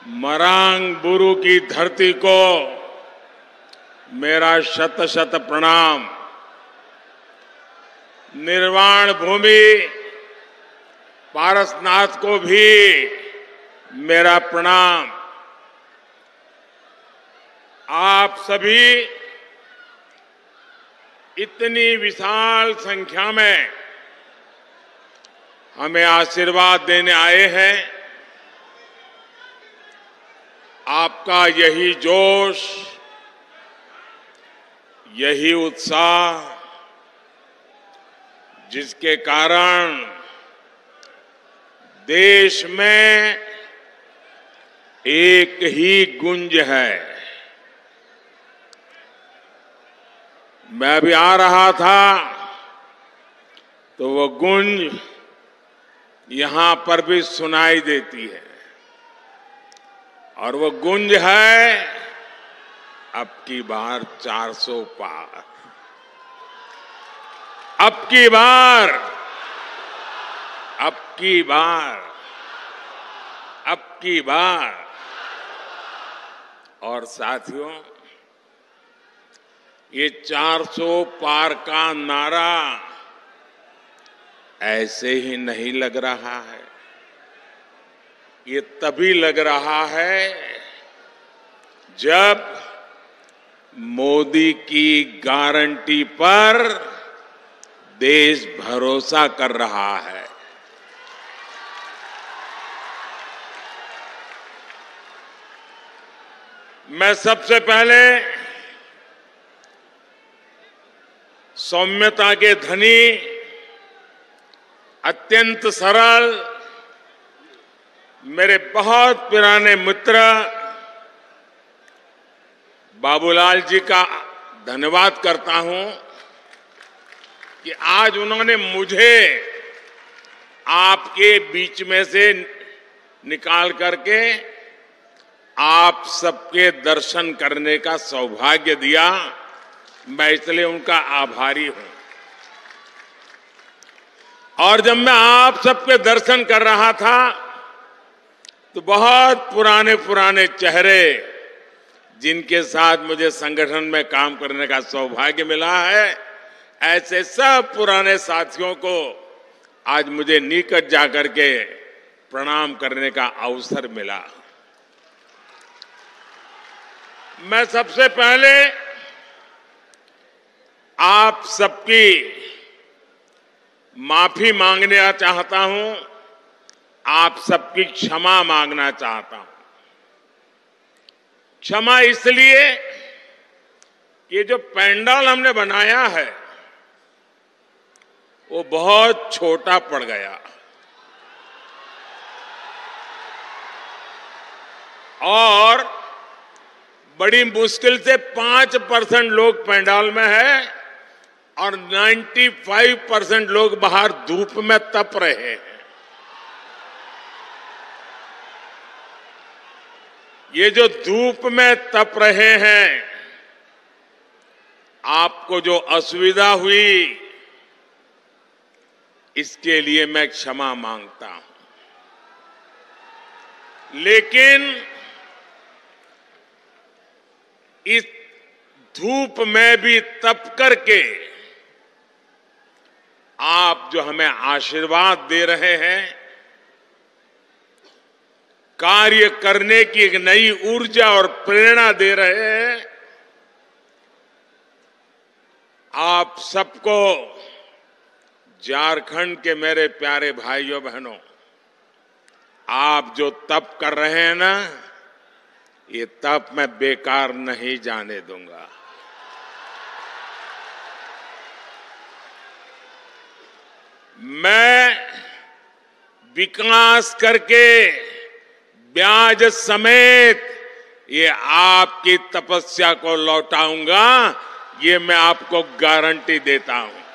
मरांग बुरु की धरती को मेरा शत शत प्रणाम। निर्वाण भूमि पारसनाथ को भी मेरा प्रणाम। आप सभी इतनी विशाल संख्या में हमें आशीर्वाद देने आए हैं। आपका यही जोश, यही उत्साह, जिसके कारण देश में एक ही गूंज है। मैं अभी आ रहा था तो वो गूंज यहां पर भी सुनाई देती है और वो गूंज है अब की बार 400 पार। अब की बार, अब की बार, अब की बार। और साथियों, ये 400 पार का नारा ऐसे ही नहीं लग रहा है। ये तभी लग रहा है जब मोदी की गारंटी पर देश भरोसा कर रहा है। मैं सबसे पहले सौम्यता के धनी, अत्यंत सरल, मेरे बहुत पुराने मित्र बाबूलाल जी का धन्यवाद करता हूं कि आज उन्होंने मुझे आपके बीच में से निकाल करके आप सबके दर्शन करने का सौभाग्य दिया। मैं इसलिए उनका आभारी हूं। और जब मैं आप सबके दर्शन कर रहा था तो बहुत पुराने पुराने चेहरे, जिनके साथ मुझे संगठन में काम करने का सौभाग्य मिला है, ऐसे सब पुराने साथियों को आज मुझे निकट जाकर के प्रणाम करने का अवसर मिला। मैं सबसे पहले आप सबकी माफी मांगना चाहता हूं, आप सबकी क्षमा मांगना चाहता हूं। क्षमा इसलिए कि जो पंडाल हमने बनाया है वो बहुत छोटा पड़ गया और बड़ी मुश्किल से 5% लोग पंडाल में है और 95% लोग बाहर धूप में तप रहे हैं। ये जो धूप में तप रहे हैं, आपको जो असुविधा हुई, इसके लिए मैं क्षमा मांगता हूं। लेकिन इस धूप में भी तप करके आप जो हमें आशीर्वाद दे रहे हैं, कार्य करने की एक नई ऊर्जा और प्रेरणा दे रहे हैं, आप सबको, झारखंड के मेरे प्यारे भाइयों बहनों, आप जो तप कर रहे हैं ना, ये तप मैं बेकार नहीं जाने दूंगा। मैं विकास करके ब्याज समेत ये आपकी तपस्या को लौटाऊंगा, ये मैं आपको गारंटी देता हूं।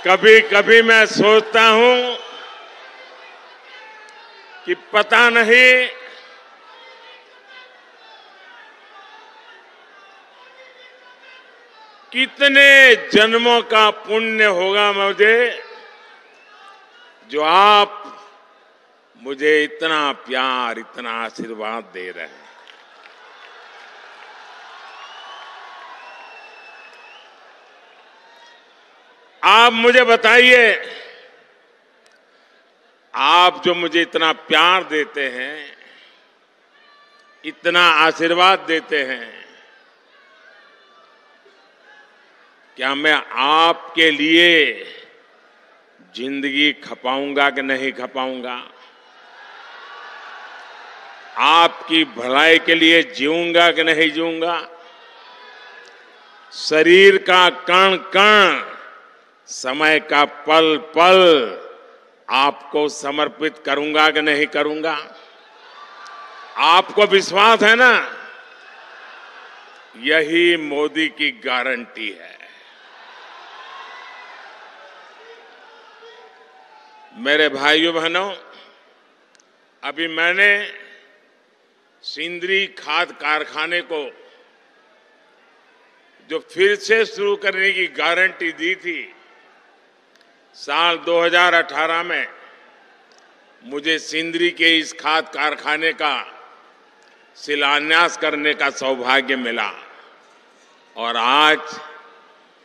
कभी कभी मैं सोचता हूं कि पता नहीं कितने जन्मों का पुण्य होगा मुझे, जो आप मुझे इतना प्यार, इतना आशीर्वाद दे रहे हैं। आप मुझे बताइए, आप जो मुझे इतना प्यार देते हैं, इतना आशीर्वाद देते हैं, क्या मैं आपके लिए जिंदगी खपाऊंगा कि नहीं खपाऊंगा? आपकी भलाई के लिए जीऊंगा कि नहीं जीऊंगा? शरीर का कण कण, समय का पल पल आपको समर्पित करूंगा कि नहीं करूंगा? आपको विश्वास है ना? यही मोदी की गारंटी है। मेरे भाइयों बहनों, अभी मैंने सिंदरी खाद कारखाने को जो फिर से शुरू करने की गारंटी दी थी, साल 2018 में मुझे सिंदरी के इस खाद कारखाने का शिलान्यास करने का सौभाग्य मिला और आज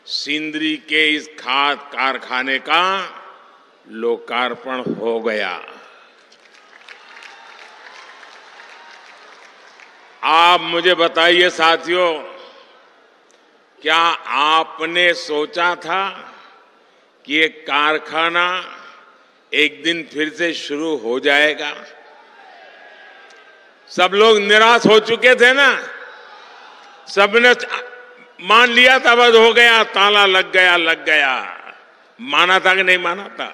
सिंदरी के इस खाद कारखाने का लोकार्पण हो गया। आप मुझे बताइए साथियों, क्या आपने सोचा था कि ये कारखाना एक दिन फिर से शुरू हो जाएगा? सब लोग निराश हो चुके थे ना, सबने मान लिया था बस हो गया, ताला लग गया। माना था कि नहीं माना था?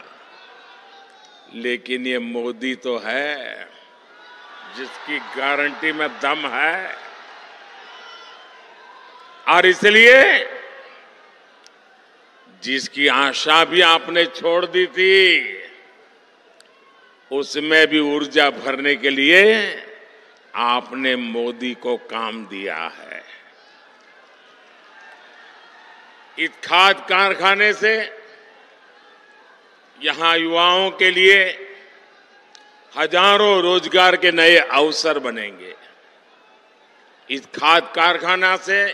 लेकिन ये मोदी तो है जिसकी गारंटी में दम है, और इसलिए जिसकी आशा भी आपने छोड़ दी थी, उसमें भी ऊर्जा भरने के लिए आपने मोदी को काम दिया है। इस खाद कारखाने से यहां युवाओं के लिए हजारों रोजगार के नए अवसर बनेंगे। इस खाद कारखाना से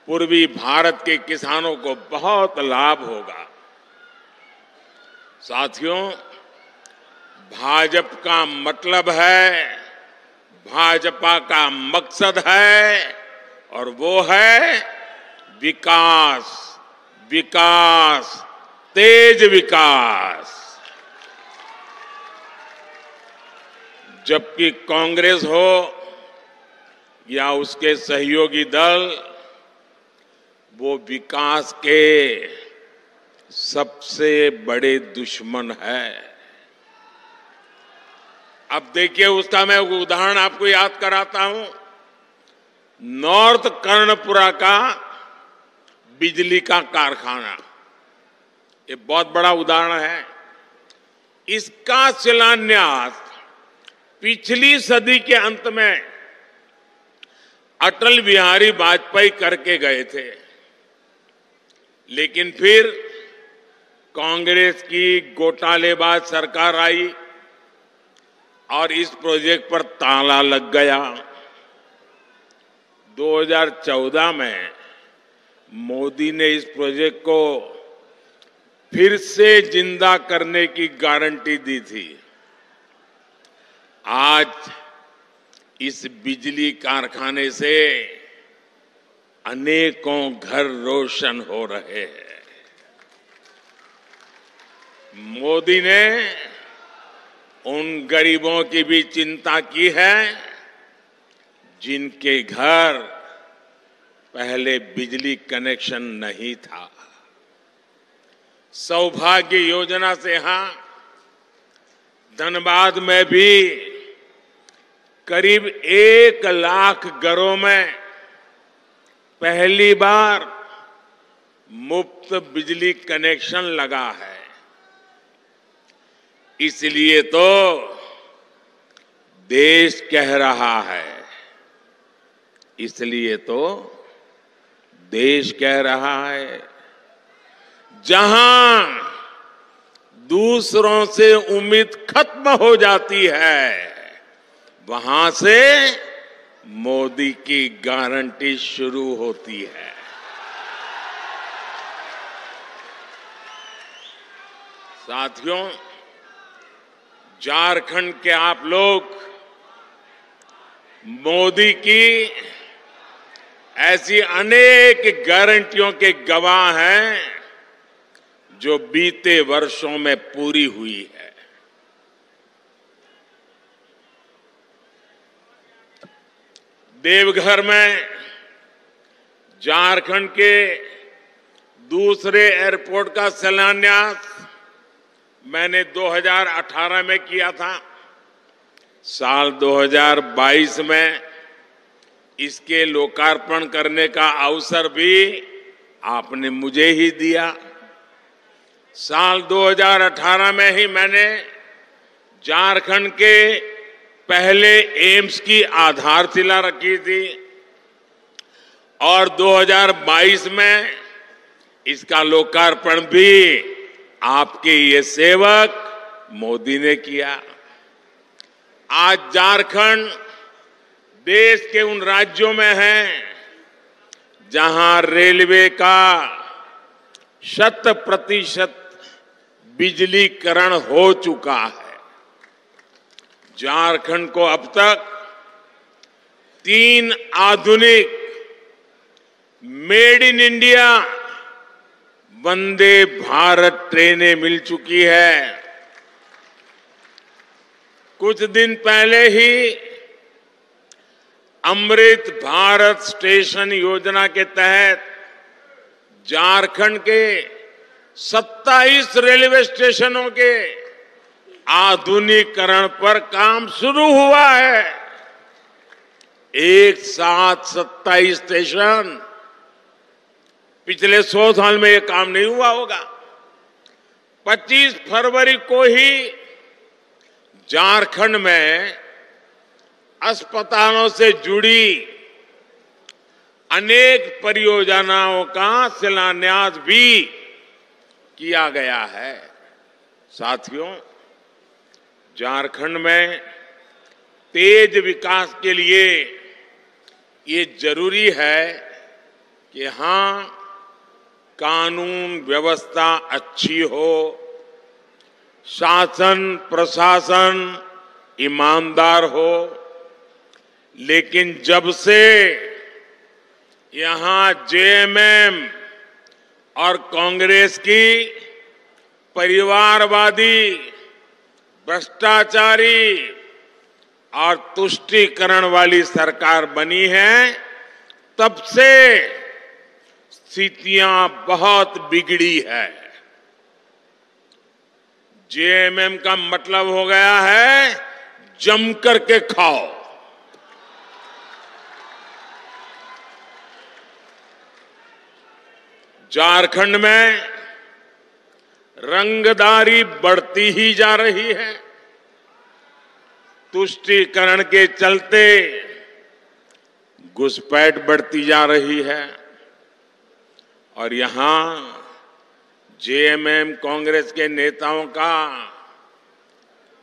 पूर्वी भारत के किसानों को बहुत लाभ होगा। साथियों, भाजपा का मतलब है, भाजपा का मकसद है, और वो है विकास, विकास, तेज विकास। जबकि कांग्रेस हो या उसके सहयोगी दल, वो विकास के सबसे बड़े दुश्मन है। अब देखिए, उसका मैं उदाहरण आपको याद कराता हूं। नॉर्थ कर्णपुरा का बिजली का कारखाना, ये बहुत बड़ा उदाहरण है। इसका शिलान्यास पिछली सदी के अंत में अटल बिहारी वाजपेयी करके गए थे, लेकिन फिर कांग्रेस की घोटालेबाज सरकार आई और इस प्रोजेक्ट पर ताला लग गया। 2014 में मोदी ने इस प्रोजेक्ट को फिर से जिंदा करने की गारंटी दी थी। आज इस बिजली कारखाने से अनेकों घर रोशन हो रहे हैं। मोदी ने उन गरीबों की भी चिंता की है जिनके घर पहले बिजली कनेक्शन नहीं था। सौभाग्य योजना से यहां धनबाद में भी करीब 1 लाख घरों में पहली बार मुफ्त बिजली कनेक्शन लगा है। इसलिए तो देश कह रहा है, इसलिए तो देश कह रहा है, जहां दूसरों से उम्मीद खत्म हो जाती है, वहां से मोदी की गारंटी शुरू होती है। साथियों, झारखंड के आप लोग मोदी की ऐसी अनेक गारंटियों के गवाह हैं जो बीते वर्षों में पूरी हुई है। देवघर में झारखंड के दूसरे एयरपोर्ट का शिलान्यास मैंने 2018 में किया था। साल 2022 में इसके लोकार्पण करने का अवसर भी आपने मुझे ही दिया। साल 2018 में ही मैंने झारखंड के पहले एम्स की आधारशिला रखी थी और 2022 में इसका लोकार्पण भी आपके ये सेवक मोदी ने किया। आज झारखंड देश के उन राज्यों में है जहां रेलवे का 100% बिजलीकरण हो चुका है। झारखंड को अब तक 3 आधुनिक made in India Vande Bharat ट्रेनें मिल चुकी है। कुछ दिन पहले ही अमृत भारत स्टेशन योजना के तहत झारखंड के 27 रेलवे स्टेशनों के आधुनिकीकरण पर काम शुरू हुआ है। एक साथ 27 स्टेशन। पिछले 100 साल में यह काम नहीं हुआ होगा। 25 फरवरी को ही झारखंड में अस्पतालों से जुड़ी अनेक परियोजनाओं का शिलान्यास भी किया गया है। साथियों, झारखंड में तेज विकास के लिए ये जरूरी है कि हां, कानून व्यवस्था अच्छी हो, शासन प्रशासन ईमानदार हो। लेकिन जब से यहां जेएमएम और कांग्रेस की परिवारवादी, भ्रष्टाचारी और तुष्टीकरण वाली सरकार बनी है, तब से स्थितियां बहुत बिगड़ी है। जेएमएम का मतलब हो गया है जम करके खाओ। झारखंड में रंगदारी बढ़ती ही जा रही है। तुष्टीकरण के चलते घुसपैठ बढ़ती जा रही है और यहां जेएमएम कांग्रेस के नेताओं का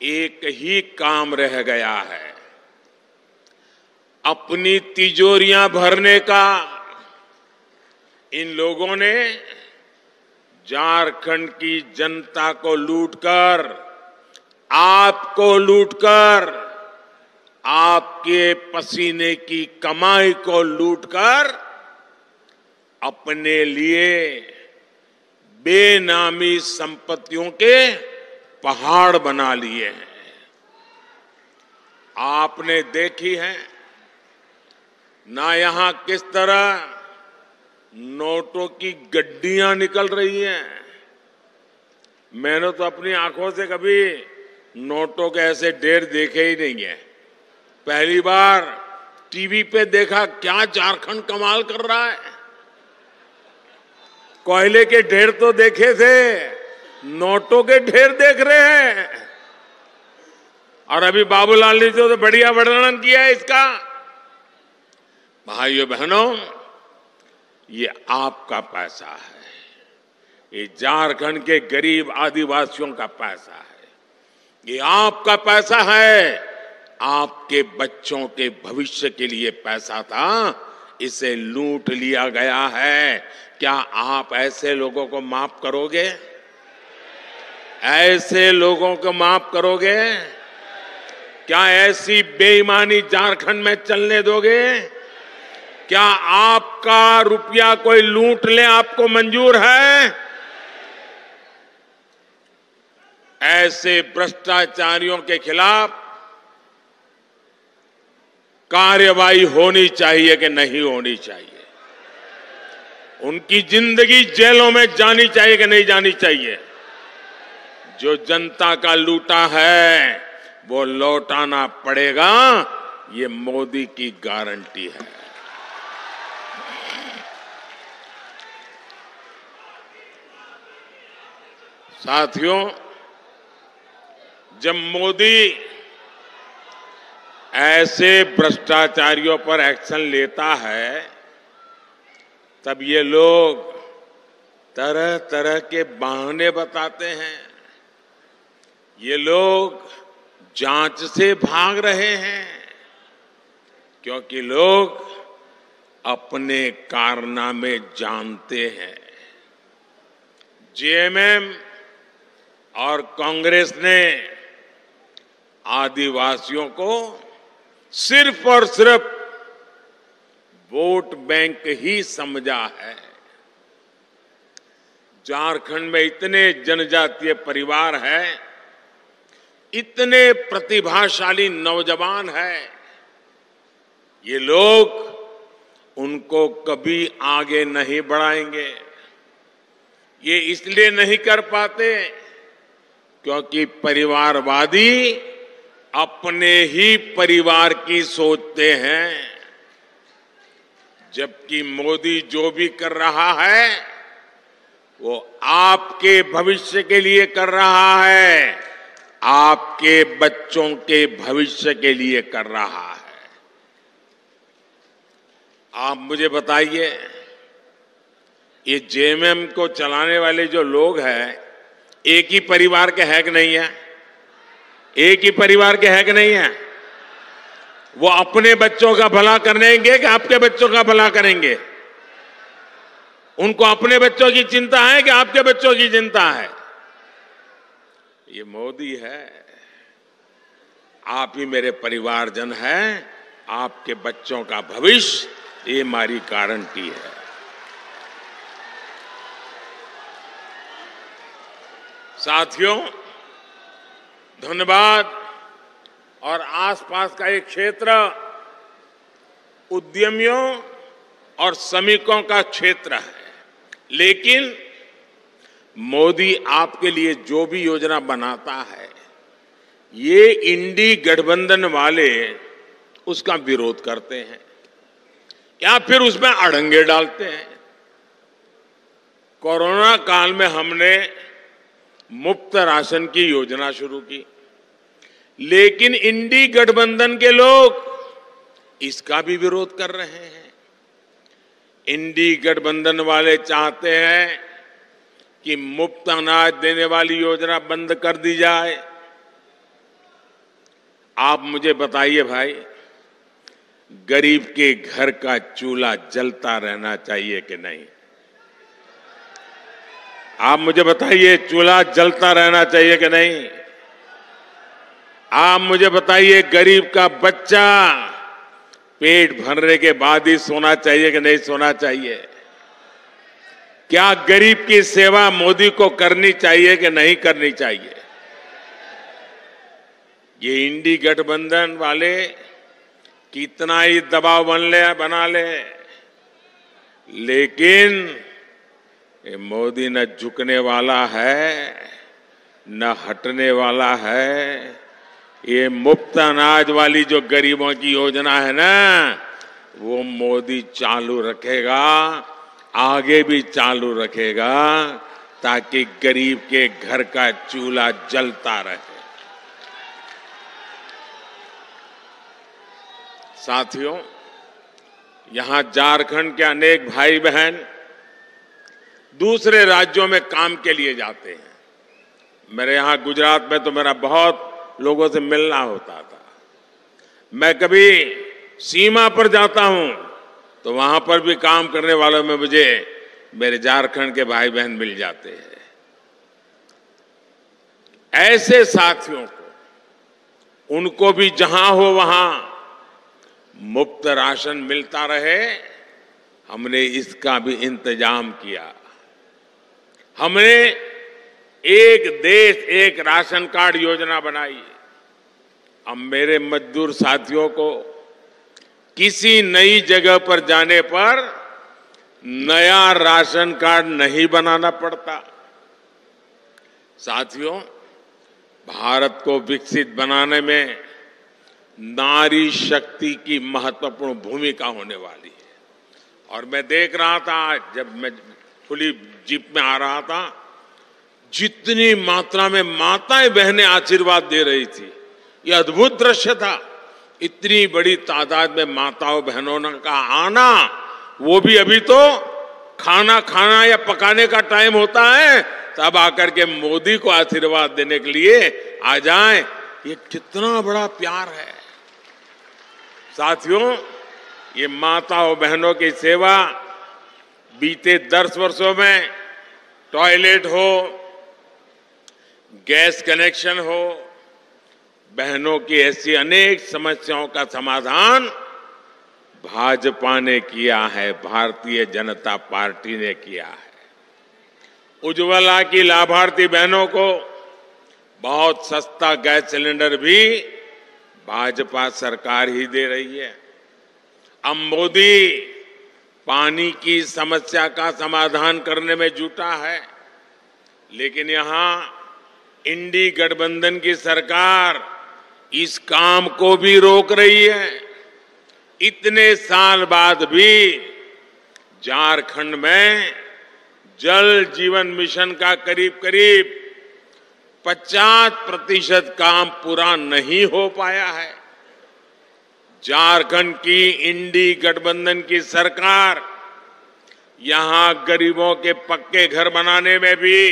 एक ही काम रह गया है, अपनी तिजोरियां भरने का। इन लोगों ने झारखंड की जनता को लूटकर, आपको लूटकर, आपके पसीने की कमाई को लूटकर अपने लिए बेनामी संपत्तियों के पहाड़ बना लिए हैं। आपने देखी है ना यहां किस तरह नोटों की गड्डियां निकल रही हैं। मैंने तो अपनी आंखों से कभी नोटों के ऐसे ढेर देखे ही नहीं है। पहली बार टीवी पे देखा। क्या झारखंड कमाल कर रहा है। कोयले के ढेर तो देखे थे, नोटों के ढेर देख रहे हैं। और अभी बाबूलाल ने तो बढ़िया वर्णन किया है इसका। भाइयों बहनों, ये आपका पैसा है, ये झारखंड के गरीब आदिवासियों का पैसा है, ये आपका पैसा है। आपके बच्चों के भविष्य के लिए पैसा था, इसे लूट लिया गया है। क्या आप ऐसे लोगों को माफ करोगे? ऐसे लोगों को माफ करोगे? क्या ऐसी बेईमानी झारखंड में चलने दोगे? क्या आपका रुपया कोई लूट ले आपको मंजूर है? ऐसे भ्रष्टाचारियों के खिलाफ कार्रवाई होनी चाहिए कि नहीं होनी चाहिए? उनकी जिंदगी जेलों में जानी चाहिए कि नहीं जानी चाहिए? जो जनता का लूटा है वो लौटाना पड़ेगा, ये मोदी की गारंटी है। साथियों, जब मोदी ऐसे भ्रष्टाचारियों पर एक्शन लेता है, तब ये लोग तरह तरह के बहाने बताते हैं। ये लोग जांच से भाग रहे हैं क्योंकि लोग अपने कारनामे जानते हैं। जेएमएम और कांग्रेस ने आदिवासियों को सिर्फ और सिर्फ वोट बैंक ही समझा है। झारखंड में इतने जनजातीय परिवार हैं, इतने प्रतिभाशाली नौजवान हैं, ये लोग उनको कभी आगे नहीं बढ़ाएंगे। ये इसलिए नहीं कर पाते क्योंकि परिवारवादी अपने ही परिवार की सोचते हैं, जबकि मोदी जो भी कर रहा है वो आपके भविष्य के लिए कर रहा है, आपके बच्चों के भविष्य के लिए कर रहा है। आप मुझे बताइए, ये जेएमएम को चलाने वाले जो लोग हैं, एक ही परिवार के है कि नहीं है? एक ही परिवार के है कि नहीं है? वो अपने बच्चों का भला करेंगे कि आपके बच्चों का भला करेंगे? उनको अपने बच्चों की चिंता है कि आपके बच्चों की चिंता है? ये मोदी है। आप ही मेरे परिवारजन हैं, आपके बच्चों का भविष्य ये हमारी गारंटी है। साथियों, धनबाद और आसपास का एक क्षेत्र उद्यमियों और श्रमिकों का क्षेत्र है, लेकिन मोदी आपके लिए जो भी योजना बनाता है, ये इंडी गठबंधन वाले उसका विरोध करते हैं या फिर उसमें अड़ंगे डालते हैं। कोरोना काल में हमने मुफ्त राशन की योजना शुरू की, लेकिन इंडी गठबंधन के लोग इसका भी विरोध कर रहे हैं। इंडी गठबंधन वाले चाहते हैं कि मुफ्त अनाज देने वाली योजना बंद कर दी जाए। आप मुझे बताइए भाई, गरीब के घर का चूल्हा जलता रहना चाहिए कि नहीं? आप मुझे बताइए, चूल्हा जलता रहना चाहिए कि नहीं? आप मुझे बताइए, गरीब का बच्चा पेट भरने के बाद ही सोना चाहिए कि नहीं सोना चाहिए? क्या गरीब की सेवा मोदी को करनी चाहिए कि नहीं करनी चाहिए? ये इंडी गठबंधन वाले कितना ही दबाव बना ले, लेकिन ये मोदी न झुकने वाला है न हटने वाला है। ये मुफ्त अनाज वाली जो गरीबों की योजना है ना, वो मोदी चालू रखेगा। आगे भी चालू रखेगा ताकि गरीब के घर का चूल्हा जलता रहे। साथियों, यहां झारखंड के अनेक भाई बहन दूसरे राज्यों में काम के लिए जाते हैं। मेरे यहां गुजरात में तो मेरा बहुत लोगों से मिलना होता था। मैं कभी सीमा पर जाता हूं तो वहां पर भी काम करने वालों में मुझे मेरे झारखंड के भाई बहन मिल जाते हैं। ऐसे साथियों को, उनको भी जहां हो वहां मुफ्त राशन मिलता रहे, हमने इसका भी इंतजाम किया। हमने एक देश एक राशन कार्ड योजना बनाई। अब मेरे मजदूर साथियों को किसी नई जगह पर जाने पर नया राशन कार्ड नहीं बनाना पड़ता। साथियों, भारत को विकसित बनाने में नारी शक्ति की महत्वपूर्ण भूमिका होने वाली है। और मैं देख रहा था, जब मैं खुली जीप में आ रहा था, जितनी मात्रा में माताएं बहनें आशीर्वाद दे रही थी, ये अद्भुत दृश्य था। इतनी बड़ी तादाद में माताओं बहनों का आना, वो भी अभी तो खाना खाना या पकाने का टाइम होता है, तब आकर के मोदी को आशीर्वाद देने के लिए आ जाएं। ये कितना बड़ा प्यार है। साथियों, ये माताओं बहनों की सेवा बीते 10 वर्षों में टॉयलेट हो, गैस कनेक्शन हो, बहनों की ऐसी अनेक समस्याओं का समाधान भाजपा ने किया है, भारतीय जनता पार्टी ने किया है। उज्ज्वला की लाभार्थी बहनों को बहुत सस्ता गैस सिलेंडर भी भाजपा सरकार ही दे रही है। अब मोदी पानी की समस्या का समाधान करने में जुटा है, लेकिन यहां इंडी गठबंधन की सरकार इस काम को भी रोक रही है। इतने साल बाद भी झारखंड में जल जीवन मिशन का करीब करीब 50% काम पूरा नहीं हो पाया है। झारखंड की इंडी गठबंधन की सरकार यहां गरीबों के पक्के घर बनाने में भी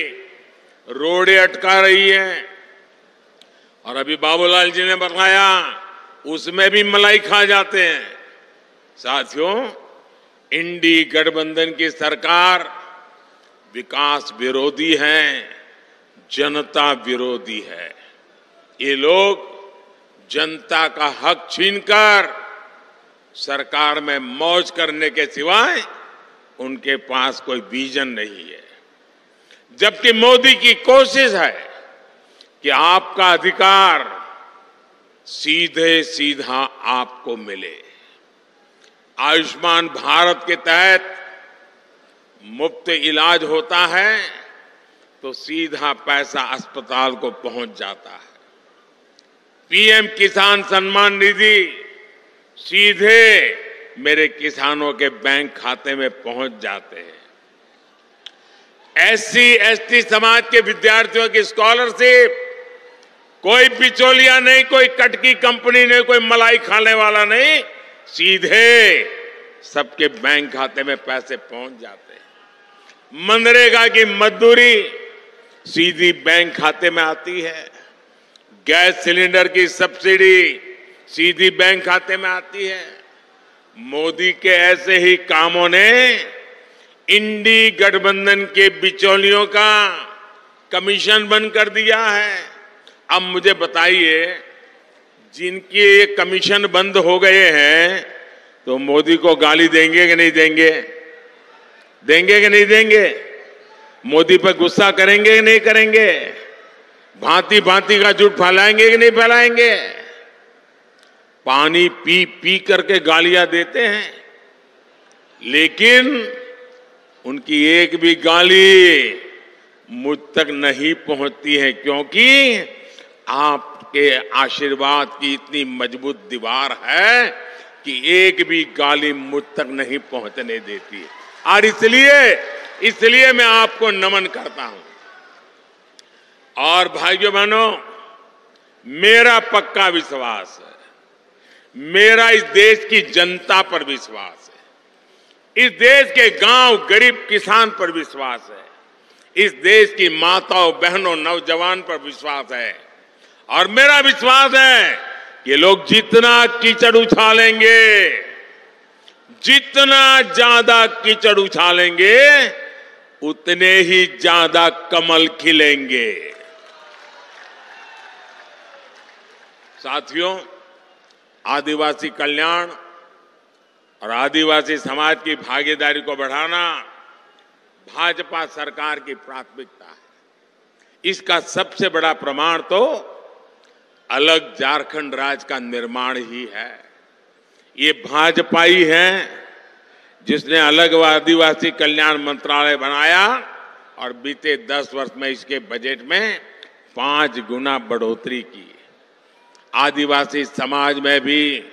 रोड़े अटका रही है। और अभी बाबूलाल जी ने बताया, उसमें भी मलाई खा जाते हैं। साथियों, इंडी गठबंधन की सरकार विकास विरोधी है, जनता विरोधी है। ये लोग जनता का हक छीनकर सरकार में मौज करने के सिवाय उनके पास कोई विजन नहीं है। जबकि मोदी की कोशिश है कि आपका अधिकार सीधे सीधा आपको मिले। आयुष्मान भारत के तहत मुफ्त इलाज होता है तो सीधा पैसा अस्पताल को पहुंच जाता है। पीएम किसान सम्मान निधि सीधे मेरे किसानों के बैंक खाते में पहुंच जाते हैं। एससी एसटी समाज के विद्यार्थियों की स्कॉलरशिप, कोई बिचौलिया नहीं, कोई कटकी कंपनी नहीं, कोई मलाई खाने वाला नहीं, सीधे सबके बैंक खाते में पैसे पहुंच जाते हैं। मनरेगा की मजदूरी सीधी बैंक खाते में आती है। गैस सिलेंडर की सब्सिडी सीधी बैंक खाते में आती है। मोदी के ऐसे ही कामों ने इंडी गठबंधन के बिचौलियों का कमीशन बंद कर दिया है। अब मुझे बताइए, जिनके ये कमीशन बंद हो गए हैं तो मोदी को गाली देंगे कि नहीं देंगे? देंगे कि नहीं देंगे? मोदी पर गुस्सा करेंगे कि नहीं करेंगे? भांति भांति का झूठ फैलाएंगे कि नहीं फैलाएंगे? पानी पी पी करके गालियां देते हैं, लेकिन उनकी एक भी गाली मुझ तक नहीं पहुंचती है, क्योंकि आपके आशीर्वाद की इतनी मजबूत दीवार है कि एक भी गाली मुझ तक नहीं पहुंचने देती है। और इसलिए मैं आपको नमन करता हूं। और भाइयों बहनों, मेरा पक्का विश्वास है, मेरा इस देश की जनता पर विश्वास है, इस देश के गांव गरीब किसान पर विश्वास है, इस देश की माताओं बहनों नौजवान पर विश्वास है। और मेरा विश्वास है कि लोग जितना कीचड़ उछालेंगे, जितना ज्यादा कीचड़ उछालेंगे, उतने ही ज्यादा कमल खिलेंगे। साथियों, आदिवासी कल्याण और आदिवासी समाज की भागीदारी को बढ़ाना भाजपा सरकार की प्राथमिकता है। इसका सबसे बड़ा प्रमाण तो अलग झारखंड राज्य का निर्माण ही है। ये भाजपा ही है जिसने अलग आदिवासी कल्याण मंत्रालय बनाया और बीते 10 वर्ष में इसके बजट में 5 गुना बढ़ोतरी की। आदिवासी समाज में भी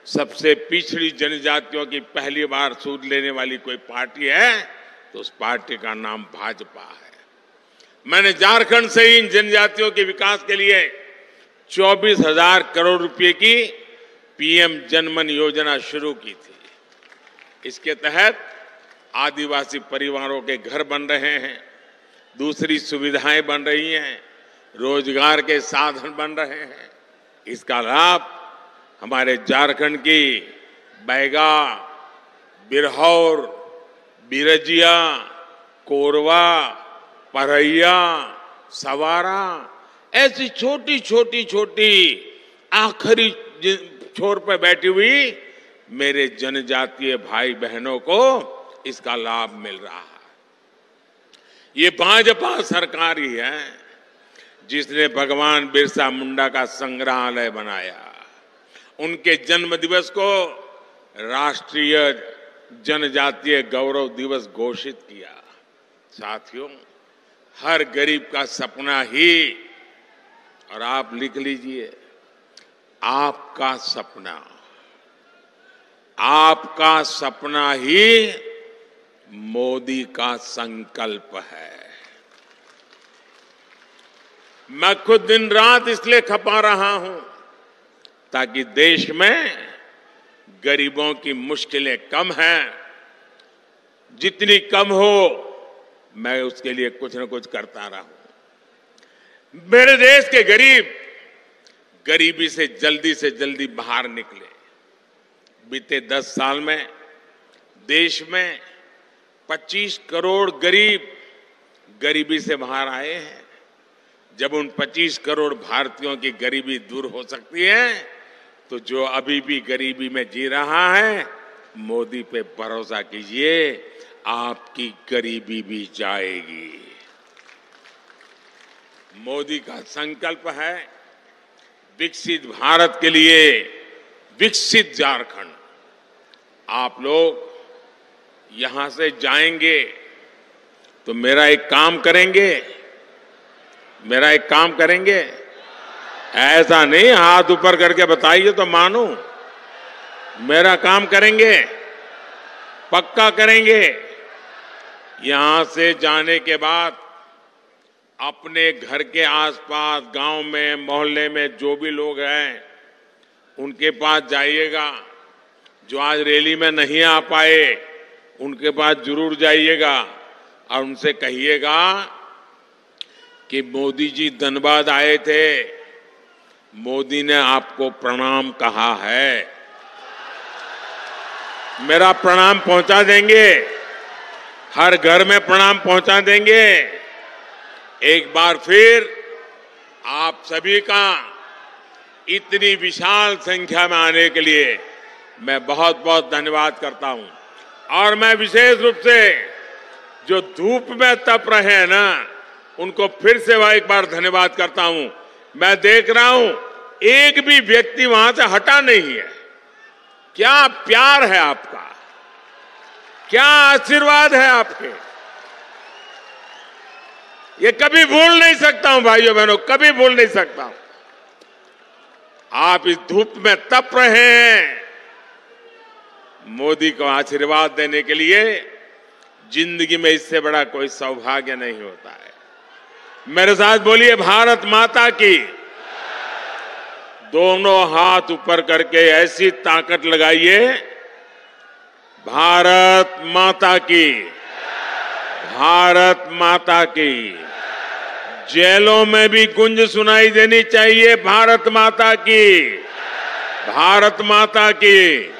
सबसे पिछड़ी जनजातियों की पहली बार सूद लेने वाली कोई पार्टी है तो उस पार्टी का नाम भाजपा है। मैंने झारखंड से ही इन जनजातियों के विकास के लिए 24,000 करोड़ रुपए की पीएम जनमन योजना शुरू की थी। इसके तहत आदिवासी परिवारों के घर बन रहे हैं, दूसरी सुविधाएं बन रही हैं, रोजगार के साधन बन रहे हैं। इसका लाभ हमारे झारखंड की बैगा, बिरहौर, बिरजिया, कोरवा, परैया, सवारा ऐसी छोटी छोटी आखिरी छोर पर बैठी हुई मेरे जनजातीय भाई बहनों को इसका लाभ मिल रहा है। ये भाजपा सरकार ही है जिसने भगवान बिरसा मुंडा का संग्रहालय बनाया, उनके जन्म दिवस को राष्ट्रीय जनजातीय गौरव दिवस घोषित किया। साथियों, हर गरीब का सपना ही, और आप लिख लीजिए, आपका सपना ही मोदी का संकल्प है। मैं खुद दिन रात इसलिए खपा रहा हूं ताकि देश में गरीबों की मुश्किलें कम हैं, जितनी कम हो मैं उसके लिए कुछ न कुछ करता रहूं। मेरे देश के गरीब गरीबी से जल्दी बाहर निकले। बीते 10 साल में देश में 25 करोड़ गरीब गरीबी से बाहर आए हैं। जब उन 25 करोड़ भारतीयों की गरीबी दूर हो सकती है तो जो अभी भी गरीबी में जी रहा है, मोदी पे भरोसा कीजिए, आपकी गरीबी भी जाएगी। मोदी का संकल्प है विकसित भारत के लिए विकसित झारखंड। आप लोग यहां से जाएंगे तो मेरा एक काम करेंगे, ऐसा नहीं हाथ ऊपर करके बताइए तो मानूं। मेरा काम करेंगे, पक्का करेंगे। यहां से जाने के बाद अपने घर के आसपास, गांव में, मोहल्ले में जो भी लोग हैं उनके पास जाइएगा। जो आज रैली में नहीं आ पाए उनके पास जरूर जाइएगा और उनसे कहिएगा कि मोदी जी धनबाद आए थे, मोदी ने आपको प्रणाम कहा है। मेरा प्रणाम पहुंचा देंगे, हर घर में प्रणाम पहुंचा देंगे। एक बार फिर आप सभी का इतनी विशाल संख्या में आने के लिए मैं बहुत बहुत धन्यवाद करता हूं। और मैं विशेष रूप से जो धूप में तप रहे हैं ना, उनको फिर से एक बार धन्यवाद करता हूं। मैं देख रहा हूं एक भी व्यक्ति वहां से हटा नहीं है। क्या प्यार है आपका, क्या आशीर्वाद है आपके, ये कभी भूल नहीं सकता हूं भाइयों बहनों, कभी भूल नहीं सकता हूं। आप इस धूप में तप रहे हैं, मोदी को आशीर्वाद देने के लिए जिंदगी में इससे बड़ा कोई सौभाग्य नहीं होता है। मेरे साथ बोलिए भारत माता की। दोनों हाथ ऊपर करके ऐसी ताकत लगाइए, भारत माता की, भारत माता की। जेलों में भी गूंज सुनाई देनी चाहिए, भारत माता की, भारत माता की।